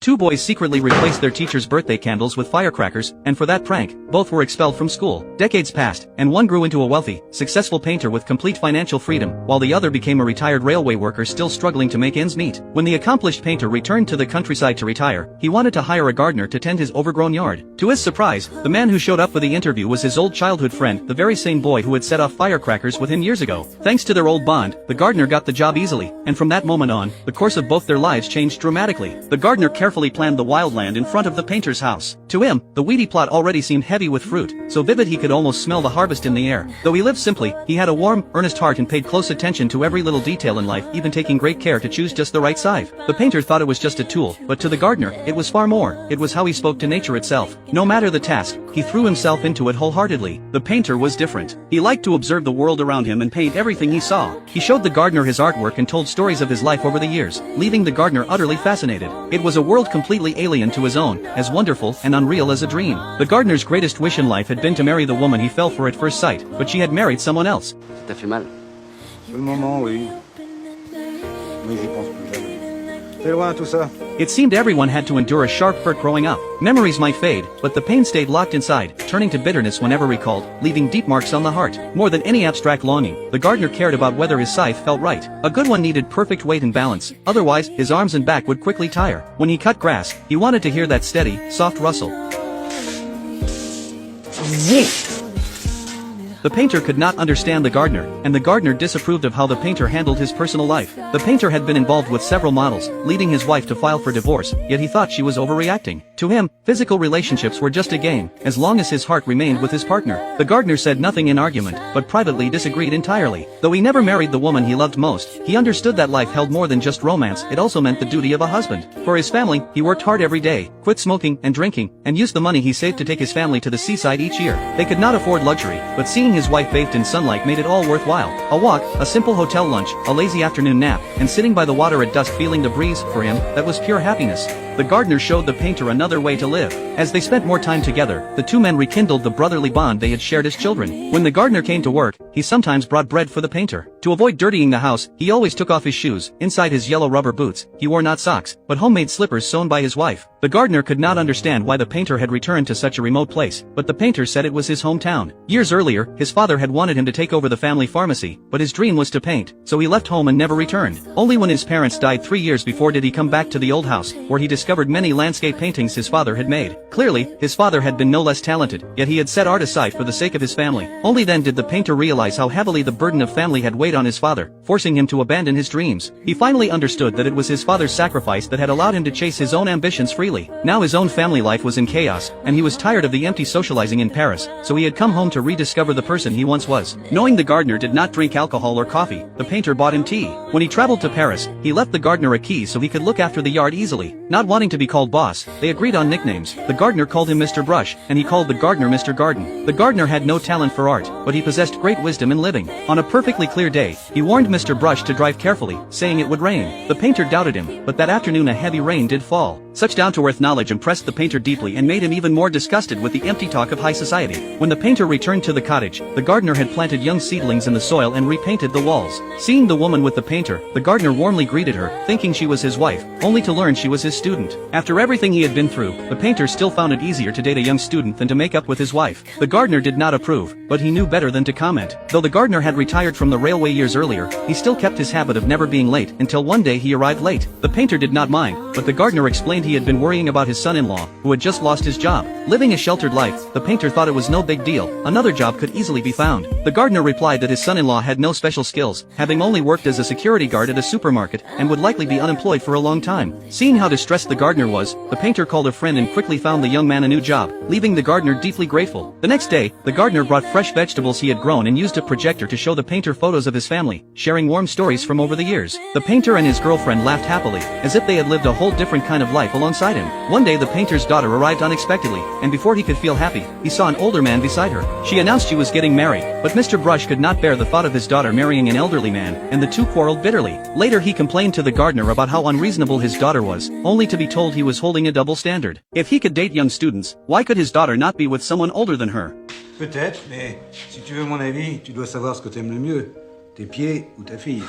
Two boys secretly replaced their teacher's birthday candles with firecrackers, and for that prank, both were expelled from school. Decades passed, and one grew into a wealthy, successful painter with complete financial freedom, while the other became a retired railway worker still struggling to make ends meet. When the accomplished painter returned to the countryside to retire, he wanted to hire a gardener to tend his overgrown yard. To his surprise, the man who showed up for the interview was his old childhood friend, the very same boy who had set off firecrackers with him years ago. Thanks to their old bond, the gardener got the job easily, and from that moment on, the course of both their lives changed dramatically. The gardener carefully planned the wild land in front of the painter's house. To him, the weedy plot already seemed heavy with fruit, so vivid he could almost smell the harvest in the air. Though he lived simply, he had a warm, earnest heart and paid close attention to every little detail in life, even taking great care to choose just the right scythe. The painter thought it was just a tool, but to the gardener, it was far more. It was how he spoke to nature itself. No matter the task, he threw himself into it wholeheartedly. The painter was different. He liked to observe the world around him and paint everything he saw. He showed the gardener his artwork and told stories of his life over the years, leaving the gardener utterly fascinated. It was a world completely alien to his own, as wonderful and unreal as a dream. The gardener's greatest wish in life had been to marry the woman he fell for at first sight, but she had married someone else. Ça fait mal. Sur le moment, oui. Mais j'y pense plus jamais. C'est loin tout ça. It seemed everyone had to endure a sharp hurt growing up. Memories might fade, but the pain stayed locked inside, turning to bitterness whenever recalled, leaving deep marks on the heart. More than any abstract longing, the gardener cared about whether his scythe felt right. A good one needed perfect weight and balance, otherwise, his arms and back would quickly tire. When he cut grass, he wanted to hear that steady, soft rustle. The painter could not understand the gardener, and the gardener disapproved of how the painter handled his personal life. The painter had been involved with several models, leading his wife to file for divorce, yet he thought she was overreacting. To him, physical relationships were just a game, as long as his heart remained with his partner. The gardener said nothing in argument, but privately disagreed entirely. Though he never married the woman he loved most, he understood that life held more than just romance, it also meant the duty of a husband. For his family, he worked hard every day, quit smoking and drinking, and used the money he saved to take his family to the seaside each year. They could not afford luxury, but seeing his wife bathed in sunlight made it all worthwhile. A walk, a simple hotel lunch, a lazy afternoon nap, and sitting by the water at dusk feeling the breeze, for him, that was pure happiness. The gardener showed the painter another way to live. As they spent more time together, the two men rekindled the brotherly bond they had shared as children. When the gardener came to work, he sometimes brought bread for the painter. To avoid dirtying the house, he always took off his shoes. Inside his yellow rubber boots, he wore not socks, but homemade slippers sewn by his wife. The gardener could not understand why the painter had returned to such a remote place, but the painter said it was his hometown. Years earlier, his father had wanted him to take over the family pharmacy, but his dream was to paint, so he left home and never returned. Only when his parents died 3 years before did he come back to the old house, where he discovered many landscape paintings his father had made. Clearly, his father had been no less talented, yet he had set art aside for the sake of his family. Only then did the painter realize how heavily the burden of family had weighed on his father, forcing him to abandon his dreams. He finally understood that it was his father's sacrifice that had allowed him to chase his own ambitions freely. Now his own family life was in chaos, and he was tired of the empty socializing in Paris, so he had come home to rediscover the person he once was. Knowing the gardener did not drink alcohol or coffee, the painter bought him tea. When he traveled to Paris, he left the gardener a key so he could look after the yard easily. Not wanting to be called boss, they agreed on nicknames. The gardener called him Mr. Brush, and he called the gardener Mr. Garden. The gardener had no talent for art, but he possessed great wisdom in living. On a perfectly clear day, he warned Mr. Brush to drive carefully, saying it would rain. The painter doubted him, but that afternoon a heavy rain did fall. Such down-to-earth knowledge impressed the painter deeply and made him even more disgusted with the empty talk of high society. When the painter returned to the cottage, the gardener had planted young seedlings in the soil and repainted the walls. Seeing the woman with the painter, the gardener warmly greeted her, thinking she was his wife, only to learn she was his student. After everything he had been through, the painter still found it easier to date a young student than to make up with his wife. The gardener did not approve, but he knew better than to comment. Though the gardener had retired from the railway years earlier, he still kept his habit of never being late until one day he arrived late. The painter did not mind, but the gardener explained he had been worrying about his son-in-law, who had just lost his job. Living a sheltered life, the painter thought it was no big deal, another job could easily be found. The gardener replied that his son-in-law had no special skills, having only worked as a security guard at a supermarket, and would likely be unemployed for a long time. Seeing how distressed the gardener was, the painter called a friend and quickly found the young man a new job, leaving the gardener deeply grateful. The next day, the gardener brought fresh vegetables he had grown and used a projector to show the painter photos of his family, sharing warm stories from over the years. The painter and his girlfriend laughed happily, as if they had lived a whole different kind of life alongside him. One day the painter's daughter arrived unexpectedly, and before he could feel happy, he saw an older man beside her. She announced she was getting married, but Mr. Brush could not bear the thought of his daughter marrying an elderly man, and the two quarreled bitterly. Later he complained to the gardener about how unreasonable his daughter was, only to be told he was holding a double standard. If he could date young students, why could his daughter not be with someone older than her? Peut-être, mais si tu veux mon avis, tu dois savoir ce que t'aimes le mieux. Tes pieds ou ta fille.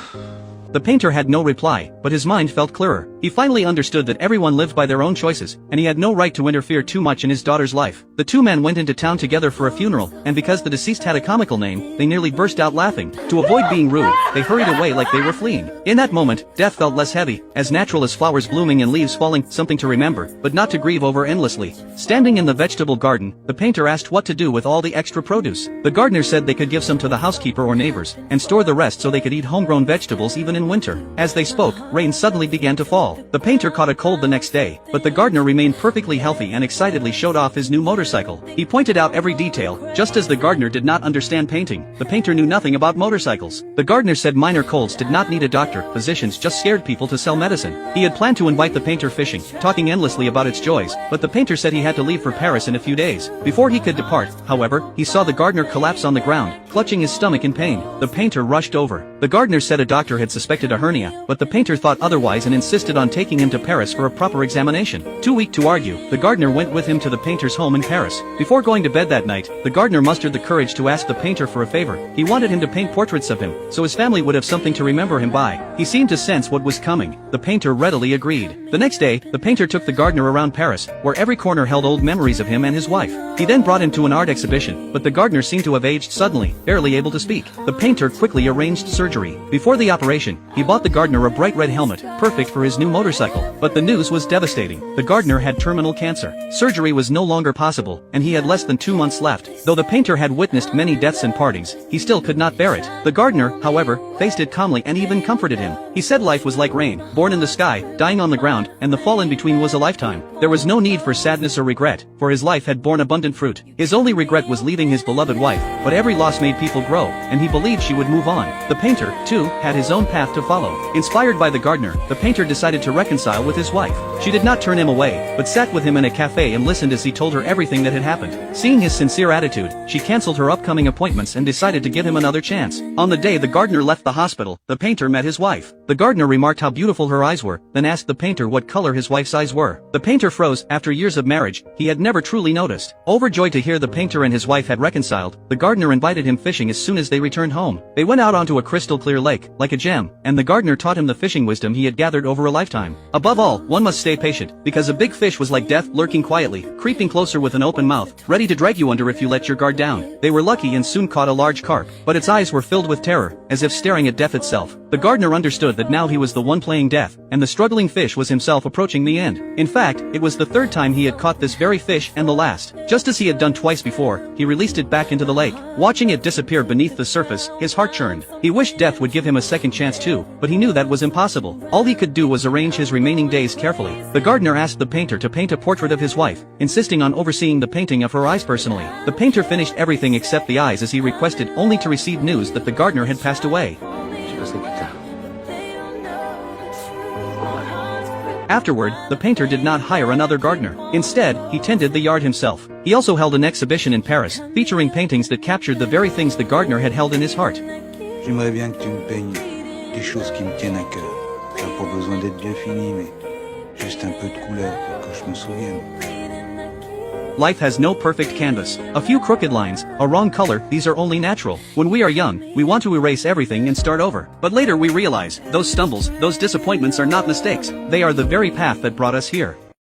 The painter had no reply, but his mind felt clearer. He finally understood that everyone lived by their own choices, and he had no right to interfere too much in his daughter's life. The two men went into town together for a funeral, and because the deceased had a comical name, they nearly burst out laughing. To avoid being rude, they hurried away like they were fleeing. In that moment, death felt less heavy, as natural as flowers blooming and leaves falling, something to remember, but not to grieve over endlessly. Standing in the vegetable garden, the painter asked what to do with all the extra produce. The gardener said they could give some to the housekeeper or neighbors, and store the rest so they could eat homegrown vegetables even in winter. As they spoke, rain suddenly began to fall. The painter caught a cold the next day, but the gardener remained perfectly healthy and excitedly showed off his new motorcycle. He pointed out every detail, just as the gardener did not understand painting. The painter knew nothing about motorcycles. The gardener said minor colds did not need a doctor, physicians just scared people to sell medicine. He had planned to invite the painter fishing, talking endlessly about its joys, but the painter said he had to leave for Paris in a few days. Before he could depart, however, he saw the gardener collapse on the ground, clutching his stomach in pain. The painter rushed over. The gardener said a doctor had suspected a hernia, but the painter thought otherwise and insisted on taking him to Paris for a proper examination. Too weak to argue, the gardener went with him to the painter's home in Paris. Before going to bed that night, the gardener mustered the courage to ask the painter for a favor. He wanted him to paint portraits of him, so his family would have something to remember him by. He seemed to sense what was coming. The painter readily agreed. The next day, the painter took the gardener around Paris, where every corner held old memories of him and his wife. He then brought him to an art exhibition, but the gardener seemed to have aged suddenly, barely able to speak. The painter quickly arranged surgery. Before the operation, he bought the gardener a bright red helmet, perfect for his new motorcycle. But the news was devastating. The gardener had terminal cancer. Surgery was no longer possible, and he had less than 2 months left. Though the painter had witnessed many deaths and partings, he still could not bear it. The gardener, however, faced it calmly and even comforted him. He said life was like rain, born in the sky, dying on the ground, and the fall in between was a lifetime. There was no need for sadness or regret, for his life had borne abundant fruit. His only regret was leaving his beloved wife, but every loss made people grow, and he believed she would move on. The painter, too, had his own path to follow. Inspired by the gardener, the painter decided to reconcile with his wife. She did not turn him away, but sat with him in a cafe and listened as he told her everything that had happened. Seeing his sincere attitude, she cancelled her upcoming appointments and decided to give him another chance. On the day the gardener left the hospital, the painter met his wife. The gardener remarked how beautiful her eyes were, then asked the painter what color his wife's eyes were. The painter froze. After years of marriage, he had never truly noticed. Overjoyed to hear the painter and his wife had reconciled, the gardener invited him fishing as soon as they returned home. They went out onto a crystal clear lake, like a gem, and the gardener taught him the fishing wisdom he had gathered over a lifetime. Above all, one must stay patient, because a big fish was like death, lurking quietly, creeping closer with an open mouth, ready to drag you under if you let your guard down. They were lucky and soon caught a large carp, but its eyes were filled with terror, as if staring at death itself. The gardener understood that now he was the one playing death, and the struggling fish was himself approaching the end. In fact, it was the third time he had caught this very fish and the last. Just as he had done twice before, he released it back into the lake. Watching it disappear beneath the surface, his heart churned. He wished death would give him a second chance too, but he knew that was impossible. All he could do was arrange his remaining days carefully. The gardener asked the painter to paint a portrait of his wife, insisting on overseeing the painting of her eyes personally. The painter finished everything except the eyes as he requested, only to receive news that the gardener had passed away. Afterward, the painter did not hire another gardener. Instead, he tended the yard himself. He also held an exhibition in Paris, featuring paintings that captured the very things the gardener had held in his heart. J'aimerais bien que tu me peignes des choses qui me tiennent à cœur. Ça n'a pas besoin d'être bien fini, mais juste un peu de couleur pour que je me souvienne. Life has no perfect canvas. A few crooked lines, a wrong color, these are only natural. When we are young, we want to erase everything and start over. But later we realize, those stumbles, those disappointments are not mistakes. They are the very path that brought us here.